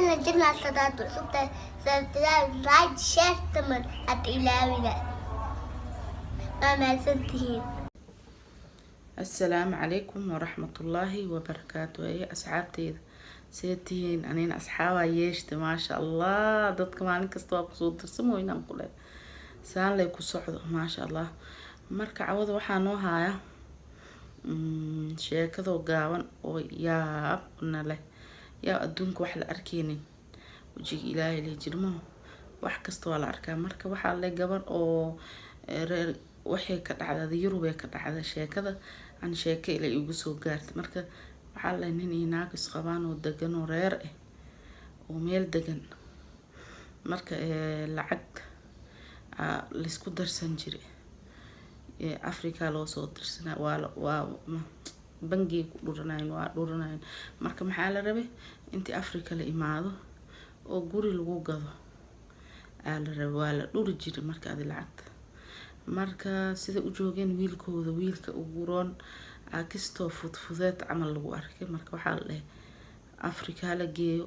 أنا جبنا الصلاة وصلت رايد شاتمر إلهنا ما سنتين. السلام عليكم ورحمة الله وبركاته. يا أصحابتي سيتين أنا أصحابها يشت ما شاء الله ضدك ما نكستوا بصوت سمو ينام قلة سان لي كسعد ما شاء الله مركع عوض وحانو هايا شيء كذا وقاون ويا قلنا له يا أدونك وحل أركيني وجي إلهي اللي جرمه وحكستوا على أركان مركع وحال لي قبر أو waxay ka dhacday Yurub ka dhacday sheekada aan sheekay ilaa igu soo gaartay marka waxa la nin inaag isqabaan oo degan oo reer ah oo meel degan marka lacag la isku darsan jiray Afrika loo soo dirsanaa waa bangiga ku dhuranayn marka maxaa la rabay intii Afrika la imaado oo guri lagu gado la rabay waa la dhuri jiray marka aad lacagta marka sida u joogeen wiilkooda wiilka ugu roon akisto fudfudeed amal lagu arkay marka waxa la Afrika la geeyo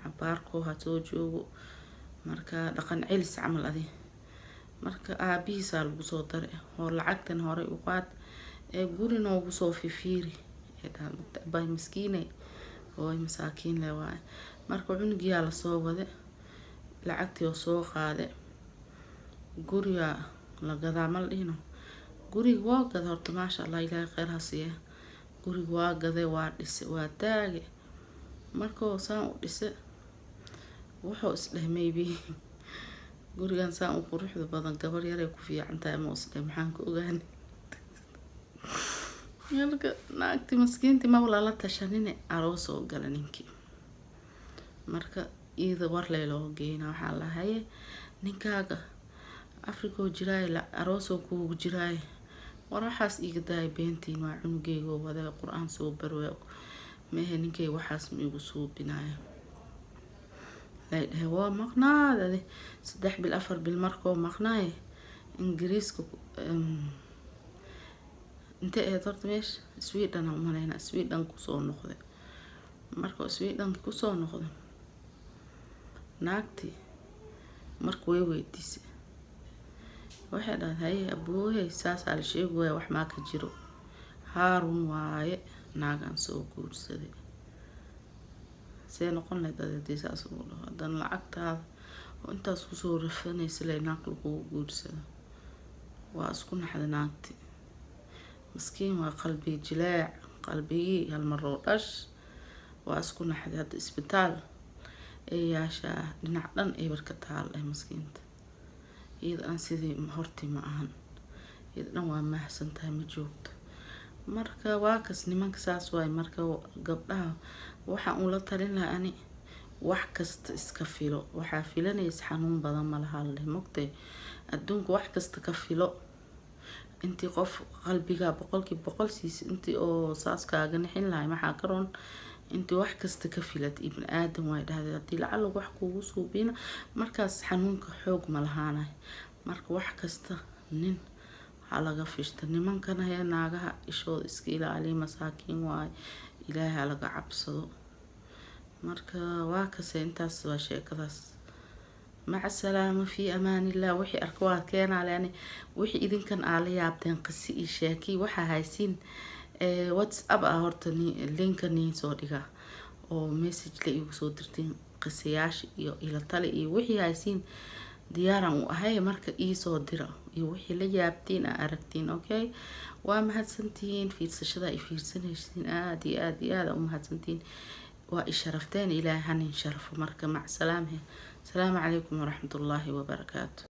abaarko ha soo joogo marka dhaqan cilis amal adi marka aabihiisa lagu soo daray oo lacagtan hore u qaad gurina ugu soo fifiiri bay miskiinay oo masaakiin la waay marka cunugiya la soo wada lacagtii oo soo qaaday guriga la gadaa mal dhino guriga waa gada horta ma sha Allah ilaahay khayr ha siiyo guriga waa gaday waa dhisay waa taagay markoo saan u dhisay wuxuu isdhehmaybi gurigan saan u quruxda badan gabar yar ay ku fiican tahay ma usdhay maxaan ku ogaanay marka naagti maskiinti ma wala la tashanine aroos oo gala ninkii marka iyada war leelo geeyna waxa la hayay ninkaaga Afrika jiraay la aroos oo ku jiraay waraxaas iga daay beentiin waa cunugeyga wada quraan soo barwaa mehe ninkay waxaas ma igu soo binaay leeyahay waa maqnaade 3 bil 4 bil markoo maqnaay ingiriiska inta ay dorta meesh Sweden oo malayna Sweden ku soo noqday markoo Sweden ku soo noqday naagti markuu way weydiisay waxay dhahay aboohay saas al sheego wax ma ka jiro Harun waaye naagan soo guursaday see noqon leedahay saas oo hadan lacagta oo intaas ku soo rafanaysa leena qalku guursado waa isku naxday naagti miskiin waa qalbi jilaac qalbigi hal mar oo dhash waa isku naxday hada isbitaal yaasha dhinac dhan ay barka taal ay miskiinta iyada aan sidii horti ma ahan iyada waa mahsantahay ma joogto marka waa kas nimanka saas waay marka gabdhaha waxa uu la talin lahaa ani wax kasta iska filo waxa filanaysa xanuun badan ma laha leh mogtay adduunka wax kasta ka filo intii qof qalbiga boqol siis intii oo saas kaaga nixin lahay maxaa karoon intii wax kasta ka filat ibn aadam way dhahday hadii lacal wax kugu suubina markaas xanuunka xoog ma lahaanay marka wax kasta nin halaga fishta nimankana hay naagaha ishooda iska ilaaliyo masaakiin waay ilaahay laga cabsado marka waa ka intaas waa sheekadaas مع السلامة في أمان الله وحي أركوات كان على وحي إذن كان على يابتين قصي إشاكي وحا هايسين واتساب أهورتني اللينكني صوريها أو مسج لأيو صودرتين قصياش إلى طالي وحي هايسين ديارا وهاي مركا إي صودرة وحي ليابتين أركتين أوكي ومهد سنتين في السشداء في سنة آدي ومهد سنتين وإشرفتين إلى هنين شرف مركا مع السلامة السلام عليكم ورحمة الله وبركاته.